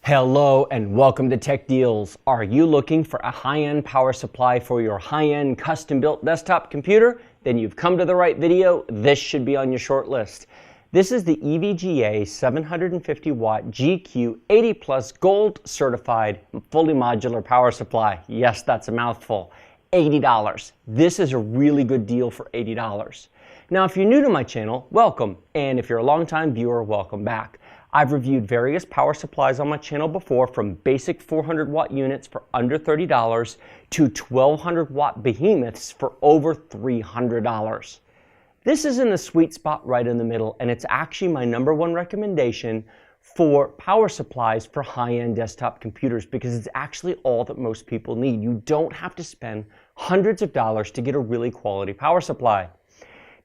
Hello and welcome to Tech Deals. Are you looking for a high-end power supply for your high-end custom-built desktop computer? Then you've come to the right video. This should be on your short list. This is the EVGA 750 watt GQ 80 plus gold certified fully modular power supply. Yes, that's a mouthful. $80. This is a really good deal for $80. Now, if you're new to my channel, welcome. And if you're a longtime viewer, welcome back. I've reviewed various power supplies on my channel before, from basic 400 watt units for under $30 to 1200 watt behemoths for over $300. This is in the sweet spot right in the middle, and it's actually my #1 recommendation for power supplies for high-end desktop computers because it's actually all that most people need. You don't have to spend hundreds of dollars to get a really quality power supply.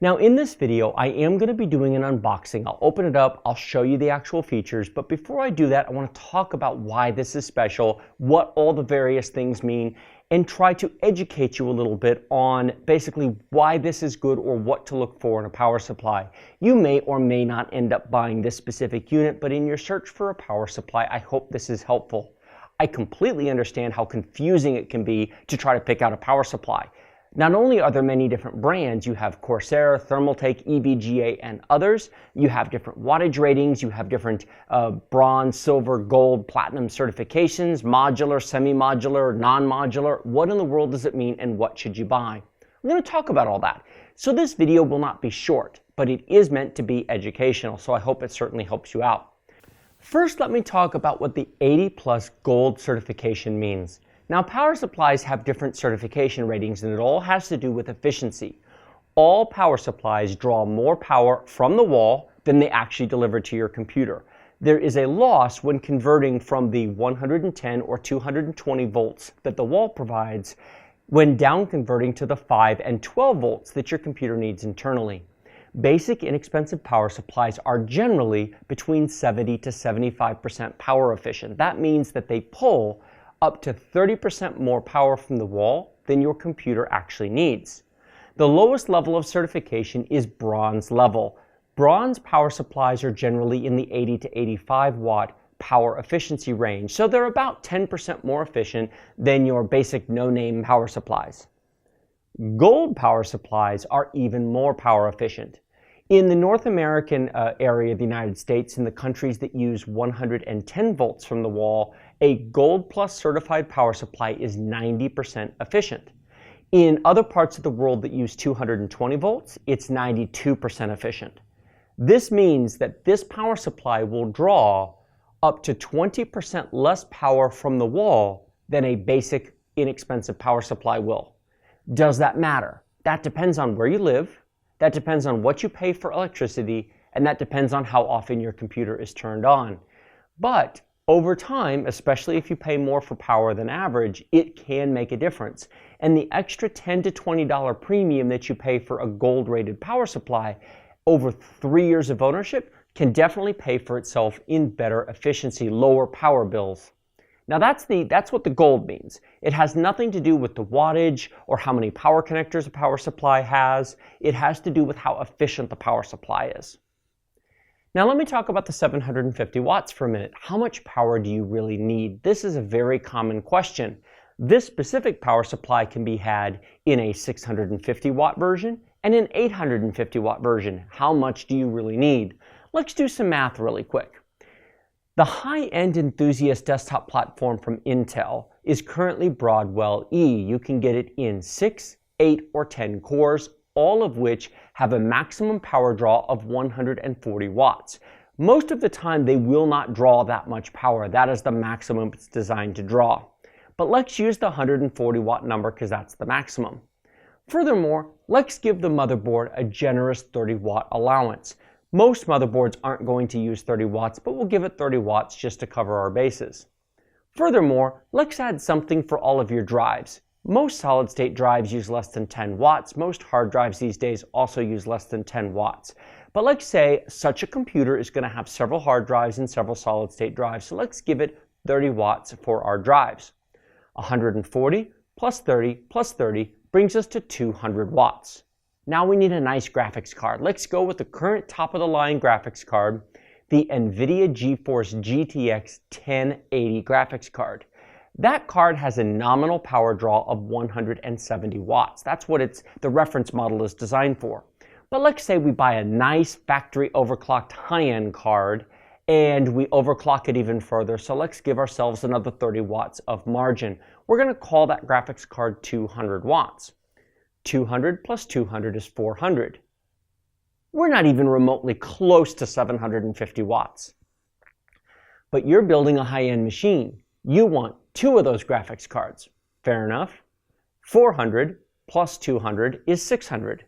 Now in this video, I am going to be doing an unboxing. I'll open it up, I'll show you the actual features, but before I do that, I want to talk about why this is special, what all the various things mean, and try to educate you a little bit on basically why this is good or what to look for in a power supply. You may or may not end up buying this specific unit, but in your search for a power supply, I hope this is helpful. I completely understand how confusing it can be to try to pick out a power supply. Not only are there many different brands, you have Corsair, Thermaltake, EVGA, and others. You have different wattage ratings, you have different bronze, silver, gold, platinum certifications, modular, semi-modular, non-modular. What in the world does it mean and what should you buy? I'm going to talk about all that. So this video will not be short, but it is meant to be educational, so I hope it certainly helps you out. First, let me talk about what the 80 plus gold certification means. Now, power supplies have different certification ratings, and it all has to do with efficiency. All power supplies draw more power from the wall than they actually deliver to your computer. There is a loss when converting from the 110 or 220 volts that the wall provides when down converting to the 5 and 12 volts that your computer needs internally. Basic inexpensive power supplies are generally between 70 to 75% power efficient. That means that they pull up to 30% more power from the wall than your computer actually needs. The lowest level of certification is bronze level. Bronze power supplies are generally in the 80 to 85 watt power efficiency range, so they're about 10% more efficient than your basic no-name power supplies. Gold power supplies are even more power efficient. In the North American area of the United States, in the countries that use 110 volts from the wall, a Gold Plus certified power supply is 90% efficient. In other parts of the world that use 220 volts, it's 92% efficient. This means that this power supply will draw up to 20% less power from the wall than a basic inexpensive power supply will. Does that matter? That depends on where you live. That depends on what you pay for electricity, and that depends on how often your computer is turned on. But over time, especially if you pay more for power than average, it can make a difference. And the extra $10 to $20 premium that you pay for a gold-rated power supply over 3 years of ownership can definitely pay for itself in better efficiency, lower power bills. Now that's what the gold means. It has nothing to do with the wattage or how many power connectors a power supply has. It has to do with how efficient the power supply is. Now let me talk about the 750 watts for a minute. How much power do you really need? This is a very common question. This specific power supply can be had in a 650 watt version and an 850 watt version. How much do you really need? Let's do some math really quick. The high-end enthusiast desktop platform from Intel is currently Broadwell E. You can get it in 6, 8, or 10 cores, all of which have a maximum power draw of 140 watts. Most of the time, they will not draw that much power. That is the maximum it's designed to draw. But let's use the 140 watt number because that's the maximum. Furthermore, let's give the motherboard a generous 30 watt allowance. Most motherboards aren't going to use 30 watts, but we'll give it 30 watts just to cover our bases. Furthermore, let's add something for all of your drives. Most solid-state drives use less than 10 watts. Most hard drives these days also use less than 10 watts. But let's say such a computer is going to have several hard drives and several solid-state drives, so let's give it 30 watts for our drives. 140 plus 30 plus 30 brings us to 200 watts. Now we need a nice graphics card. Let's go with the current top-of-the-line graphics card. the NVIDIA GeForce GTX 1080 graphics card. That card has a nominal power draw of 170 watts. That's what the reference model is designed for. But let's say we buy a nice factory overclocked high-end card and we overclock it even further. So let's give ourselves another 30 watts of margin. We're going to call that graphics card 200 watts. 200 plus 200 is 400. We're not even remotely close to 750 watts. But you're building a high-end machine. You want 2 of those graphics cards. Fair enough. 400 plus 200 is 600.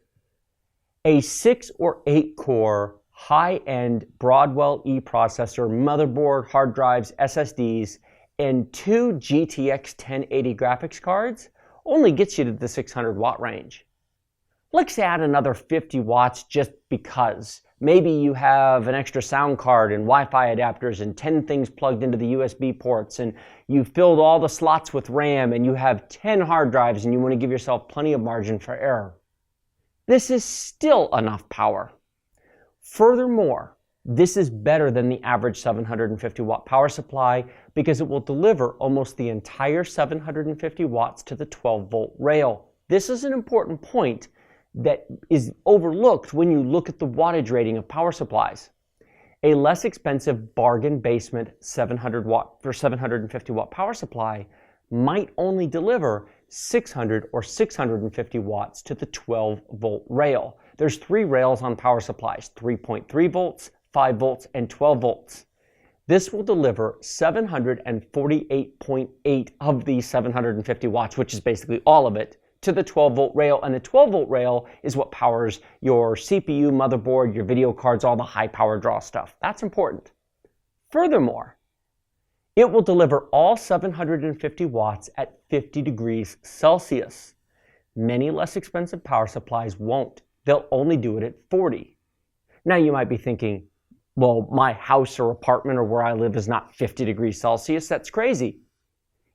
A 6 or 8 core high-end Broadwell E processor, motherboard, hard drives, SSDs, and 2 GTX 1080 graphics cards only gets you to the 600 watt range. Let's add another 50 watts just because. Maybe you have an extra sound card and Wi-Fi adapters and 10 things plugged into the USB ports, and you filled all the slots with RAM, and you have 10 hard drives, and you want to give yourself plenty of margin for error. This is still enough power. Furthermore, this is better than the average 750 watt power supply because it will deliver almost the entire 750 watts to the 12 volt rail. This is an important point that is overlooked when you look at the wattage rating of power supplies. A less expensive bargain basement 700 watt or 750 watt power supply might only deliver 600 or 650 watts to the 12 volt rail. There's 3 rails on power supplies, 3.3 volts, 5 volts, and 12 volts. This will deliver 748.8 of these 750 watts, which is basically all of it, to the 12 volt rail, and the 12 volt rail is what powers your CPU, motherboard, your video cards, all the high power draw stuff. That's important. Furthermore, it will deliver all 750 watts at 50 degrees Celsius. Many less expensive power supplies won't. They'll only do it at 40. Now you might be thinking, well, my house or apartment or where I live is not 50 degrees Celsius. That's crazy.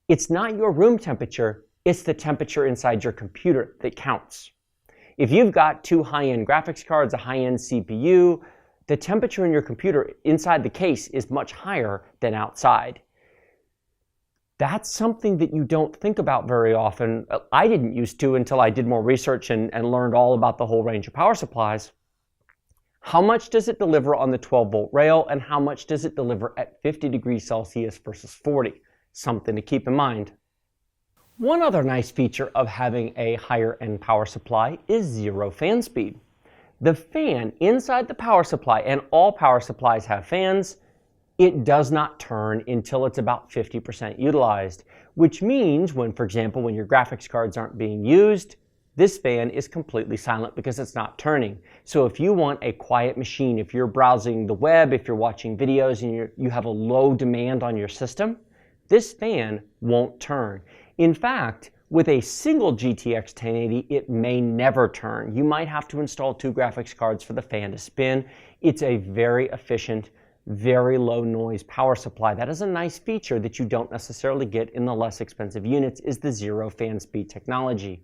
It's not your room temperature. It's the temperature inside your computer that counts. If you've got 2 high-end graphics cards, a high-end CPU, the temperature in your computer inside the case is much higher than outside. That's something that you don't think about very often. I didn't used to until I did more research and learned all about the whole range of power supplies. How much does it deliver on the 12 volt rail, and how much does it deliver at 50 degrees Celsius versus 40? Something to keep in mind. One other nice feature of having a higher end power supply is 0 fan speed. The fan inside the power supply, and all power supplies have fans, it does not turn until it's about 50% utilized, which means when, for example, when your graphics cards aren't being used, this fan is completely silent because it's not turning. So if you want a quiet machine, if you're browsing the web, if you're watching videos and you have a low demand on your system, this fan won't turn. In fact, with a single GTX 1080, it may never turn. You might have to install 2 graphics cards for the fan to spin. It's a very efficient, very low noise power supply. That is a nice feature that you don't necessarily get in the less expensive units, is the 0 fan speed technology.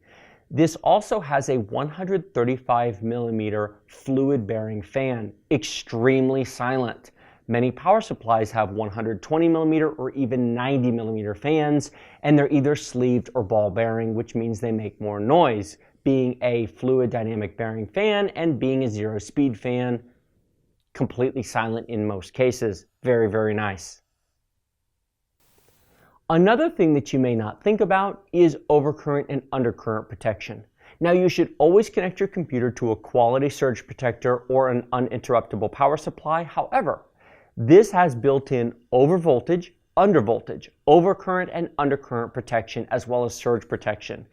This also has a 135 millimeter fluid bearing fan, extremely silent. Many power supplies have 120 millimeter or even 90 millimeter fans, and they're either sleeved or ball bearing, which means they make more noise. Being a fluid dynamic bearing fan and being a 0 speed fan, completely silent in most cases. Very, very nice. Another thing that you may not think about is overcurrent and undercurrent protection. Now, you should always connect your computer to a quality surge protector or an uninterruptible power supply. However, this has built-in overvoltage, undervoltage, overcurrent and undercurrent protection, as well as surge protection.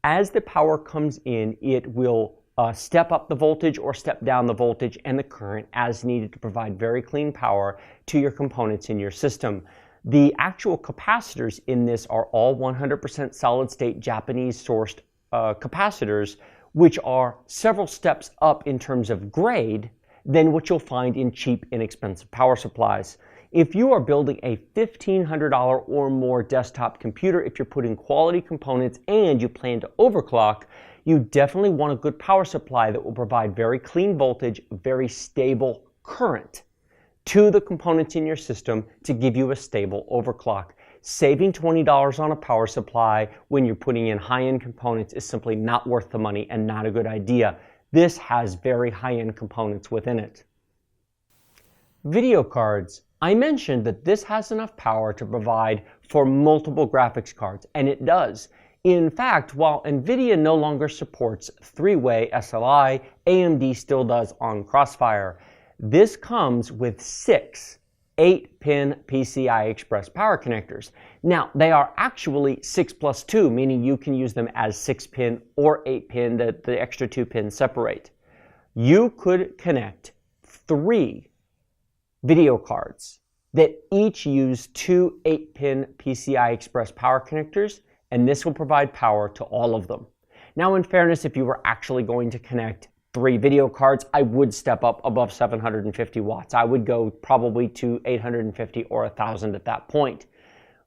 As the power comes in, it will step up the voltage or step down the voltage and the current as needed to provide very clean power to your components in your system. The actual capacitors in this are all 100% solid-state Japanese-sourced capacitors, which are several steps up in terms of grade than what you'll find in cheap, inexpensive power supplies. If you are building a $1,500 or more desktop computer, if you're putting quality components and you plan to overclock, you definitely want a good power supply that will provide very clean voltage, very stable current to the components in your system to give you a stable overclock. Saving $20 on a power supply when you're putting in high-end components is simply not worth the money and not a good idea. This has very high-end components within it. Video cards. I mentioned that this has enough power to provide for multiple graphics cards, and it does. In fact, while NVIDIA no longer supports three-way SLI, AMD still does on Crossfire. This comes with 6 8-pin PCI Express power connectors. Now, they are actually 6+2, meaning you can use them as 6-pin or 8-pin, the extra 2 pins separate. You could connect 3 video cards that each use 2 8-pin PCI Express power connectors, and this will provide power to all of them. Now, in fairness, if you were actually going to connect 3 video cards, I would step up above 750 watts. I would go probably to 850 or 1000 at that point.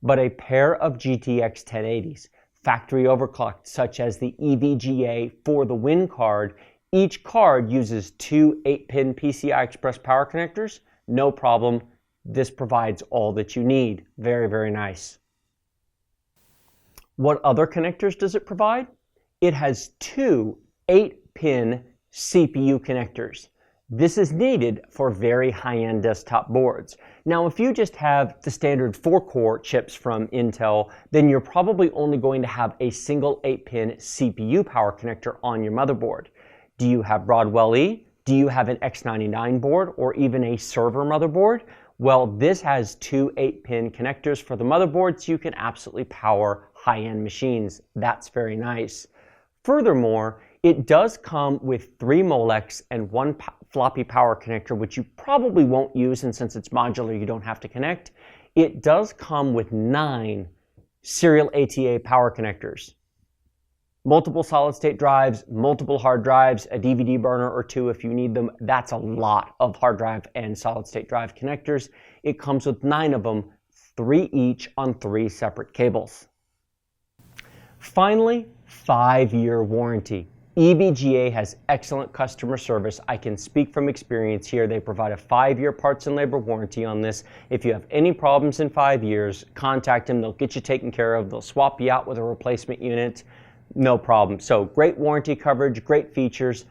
But a pair of GTX 1080s, factory overclocked, such as the EVGA for the Win card, each card uses 2 8-pin PCI Express power connectors. No problem. This provides all that you need. Very, very nice. What other connectors does it provide? It has 2 8-pin CPU connectors. This is needed for very high-end desktop boards. Now, if you just have the standard 4-core chips from Intel, then you're probably only going to have a single 8-pin CPU power connector on your motherboard. Do you have Broadwell E? Do you have an X99 board or even a server motherboard? Well, this has 2 8-pin connectors for the motherboard, so you can absolutely power high-end machines. That's very nice. Furthermore, it does come with 3 Molex and 1 floppy power connector, which you probably won't use, and since it's modular, you don't have to connect. It does come with 9 serial ATA power connectors. Multiple solid-state drives, multiple hard drives, a DVD burner or 2 if you need them. That's a lot of hard drive and solid-state drive connectors. It comes with 9 of them, 3 each on 3 separate cables. Finally, 5-year warranty. EVGA has excellent customer service. I can speak from experience here. They provide a 5-year parts and labor warranty on this. If you have any problems in 5 years, contact them. They'll get you taken care of. They'll swap you out with a replacement unit. No problem. So great warranty coverage, great features,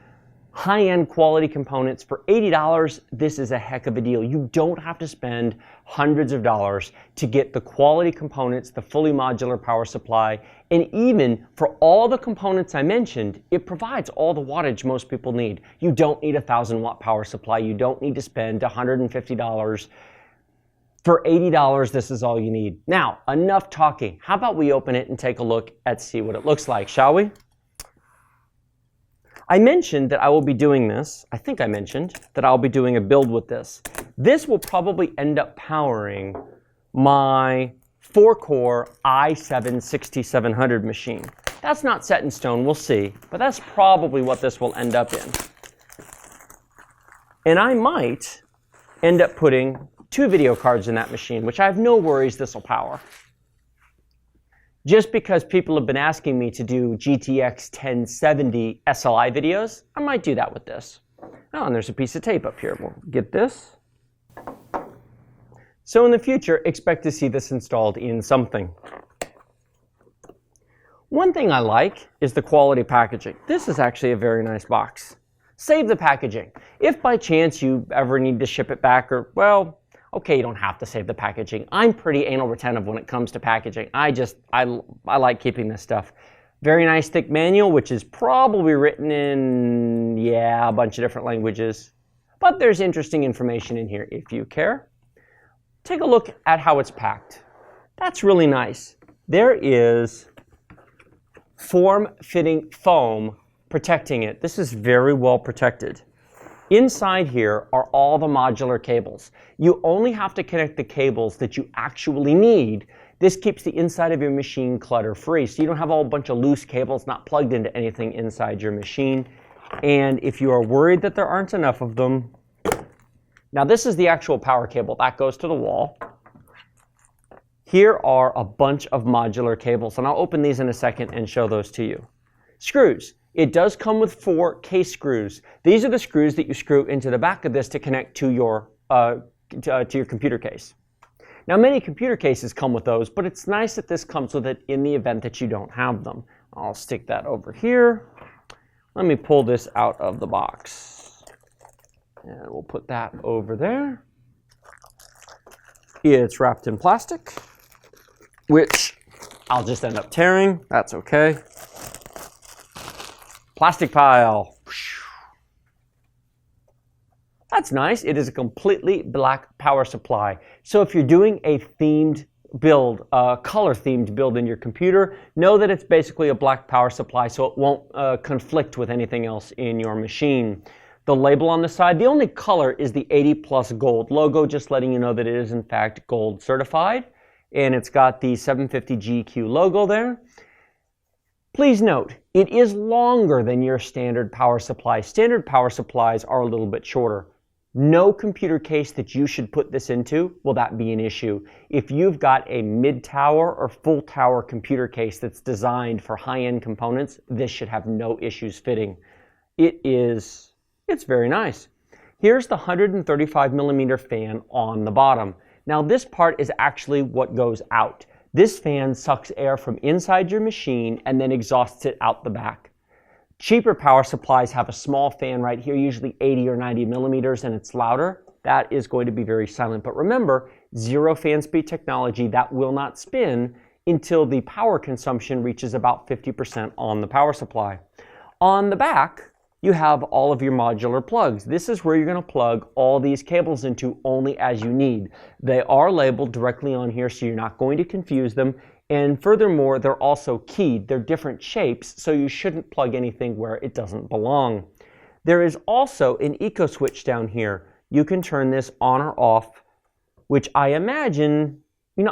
high-end quality components. For $80, this is a heck of a deal. You don't have to spend hundreds of dollars to get the quality components, the fully modular power supply, and even for all the components I mentioned, it provides all the wattage most people need. You don't need a 1,000-watt power supply. You don't need to spend $150. For $80, this is all you need. Now, enough talking. How about we open it and take a look and see what it looks like, shall we? I mentioned that I will be doing this. I think I mentioned that I'll be doing a build with this. This will probably end up powering my 4-core i7-6700 machine. That's not set in stone, we'll see, but that's probably what this will end up in. And I might end up putting 2 video cards in that machine, which I have no worries this will power. Just because people have been asking me to do GTX 1070 SLI videos, I might do that with this. Oh, and there's a piece of tape up here. We'll get this. So in the future, expect to see this installed in something. One thing I like is the quality packaging. This is actually a very nice box. Save the packaging. If by chance you ever need to ship it back, or, well, okay, you don't have to save the packaging. I'm pretty anal retentive when it comes to packaging. I like keeping this stuff. Very nice thick manual, which is probably written in, yeah, a bunch of different languages. But there's interesting information in here if you care. Take a look at how it's packed. That's really nice. There is form-fitting foam protecting it. This is very well protected. Inside here are all the modular cables. You only have to connect the cables that you actually need. This keeps the inside of your machine clutter-free, so you don't have a whole bunch of loose cables not plugged into anything inside your machine. And if you are worried that there aren't enough of them, now this is the actual power cable. That goes to the wall. Here are a bunch of modular cables, and I'll open these in a second and show those to you. Screws. It does come with 4 case screws. These are the screws that you screw into the back of this to connect to your to your computer case. Now, many computer cases come with those, but it's nice that this comes with it in the event that you don't have them. I'll stick that over here. Let me pull this out of the box. And we'll put that over there. It's wrapped in plastic, which I'll just end up tearing. That's okay. Plastic pile. That's nice. It is a completely black power supply. So if you're doing a themed build, color-themed build in your computer, know that it's basically a black power supply, so it won't conflict with anything else in your machine. The label on the side, the only color is the 80+ gold logo, just letting you know that it is in fact gold certified. And it's got the 750GQ logo there. Please note, it is longer than your standard power supply. Standard power supplies are a little bit shorter. No computer case that you should put this into will that be an issue. If you've got a mid-tower or full-tower computer case that's designed for high-end components, this should have no issues fitting. It's very nice. Here's the 135mm fan on the bottom. Now this part is actually what goes out. This fan sucks air from inside your machine and then exhausts it out the back. Cheaper power supplies have a small fan right here, usually 80 or 90mm, and it's louder. That is going to be very silent. But remember, zero fan speed technology, that will not spin until the power consumption reaches about 50% on the power supply. On the back, you have all of your modular plugs. This is where you're going to plug all these cables into only as you need. They are labeled directly on here, so you're not going to confuse them. And furthermore, they're also keyed. They're different shapes, so you shouldn't plug anything where it doesn't belong. There is also an eco switch down here. You can turn this on or off, which I imagine,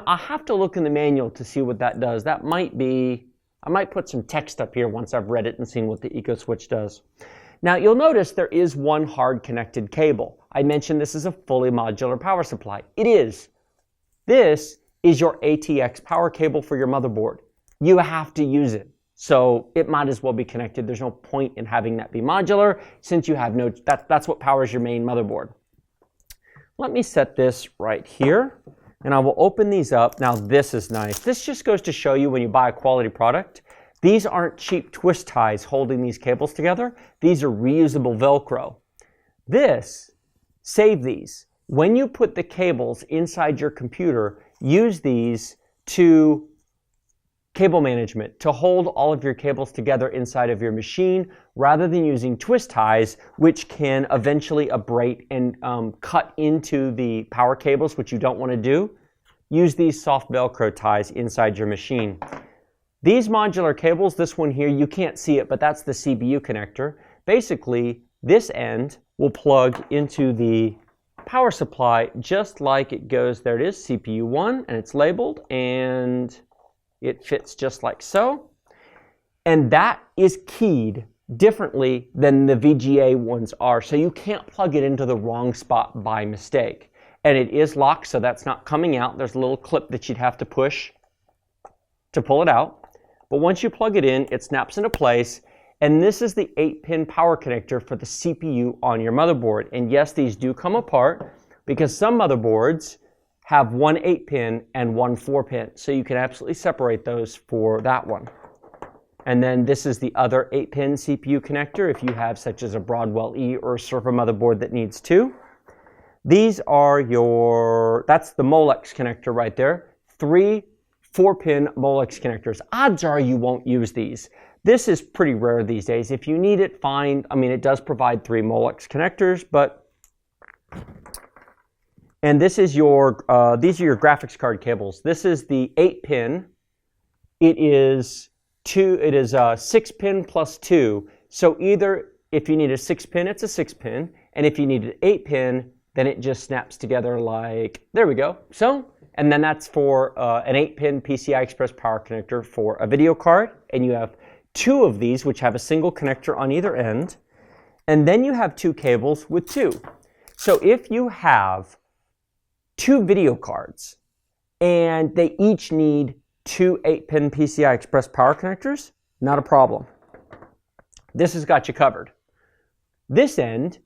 I'll have to look in the manual to see what that does. That might be, I might put some text up here once I've read it and seen what the eco switch does. Now you'll notice there is one hard connected cable. I mentioned this is a fully modular power supply. It is. This is your ATX power cable for your motherboard. You have to use it. So it might as well be connected. There's no point in having that be modular since you have no, that's what powers your main motherboard. Let me set this right here and I will open these up. Now this is nice. This just goes to show you when you buy a quality product, these aren't cheap twist ties holding these cables together. These are reusable Velcro. Save these. When you put the cables inside your computer, use these to cable management, to hold all of your cables together inside of your machine, rather than using twist ties, which can eventually abrade and cut into the power cables, which you don't want to do. Use these soft Velcro ties inside your machine. These modular cables, this one here, you can't see it, but that's the CPU connector. Basically, this end will plug into the power supply just like it goes. There it is, CPU 1, and it's labeled, and it fits just like so. And that is keyed differently than the VGA ones are, so you can't plug it into the wrong spot by mistake. And it is locked, so that's not coming out. There's a little clip that you'd have to push to pull it out. But once you plug it in, it snaps into place. And this is the 8-pin power connector for the CPU on your motherboard. And yes, these do come apart because some motherboards have one 8-pin and one 4-pin. So you can absolutely separate those for that one. And then this is the other 8-pin CPU connector if you have such as a Broadwell E or a server motherboard that needs two. These are that's the Molex connector right there. 3 4-pin Molex connectors. Odds are you won't use these. This is pretty rare these days. If you need it, fine. I mean, it does provide 3 Molex connectors, but... And this is these are your graphics card cables. This is the 8-pin. It is 6-pin plus 2. So either if you need a 6-pin, it's a 6-pin. And if you need an 8-pin, then it just snaps together like, there we go. So, and then that's for an 8-pin PCI Express power connector for a video card. And you have 2 of these, which have a single connector on either end. And then you have 2 cables with 2. So if you have 2 video cards and they each need 2 8-pin PCI Express power connectors, not a problem. This has got you covered. This end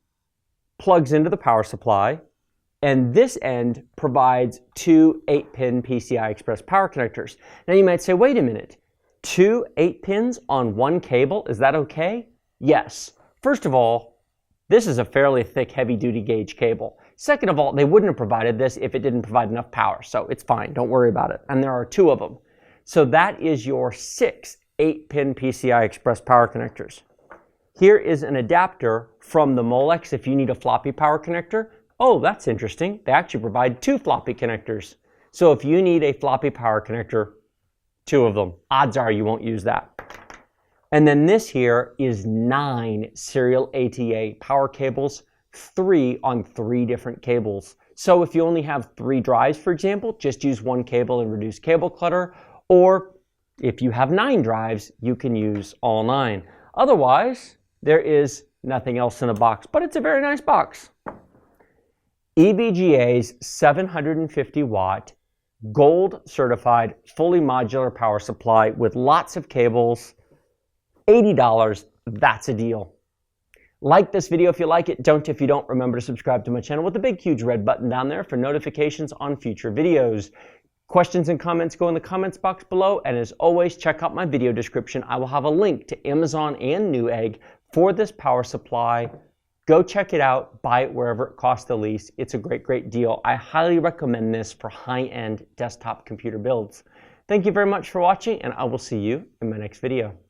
plugs into the power supply, And this end provides two 8-pin PCI Express power connectors. Now you might say, wait a minute, two 8-pins on one cable, is that okay? Yes. First of all, this is a fairly thick, heavy-duty gauge cable. Second of all, they wouldn't have provided this if it didn't provide enough power, so it's fine, don't worry about it. And there are two of them. So that is your 6 8-pin PCI Express power connectors. Here is an adapter from the Molex if you need a floppy power connector. Oh, that's interesting. They actually provide two floppy connectors. So if you need a floppy power connector, two of them. Odds are you won't use that. And then this here is 9 serial ATA power cables, 3 on 3 different cables. So if you only have 3 drives, for example, just use one cable and reduce cable clutter. Or if you have 9 drives, you can use all 9. Otherwise, there is nothing else in the box, but it's a very nice box. EVGA's 750 watt, gold certified, fully modular power supply with lots of cables, $80, that's a deal. Like this video if you like it, don't if you don't. Remember to subscribe to my channel with the big huge red button down there for notifications on future videos. Questions and comments go in the comments box below, and as always, check out my video description. I will have a link to Amazon and Newegg for this power supply. Go check it out, buy it wherever it costs the least. It's a great, great deal. I highly recommend this for high-end desktop computer builds. Thank you very much for watching, and I will see you in my next video.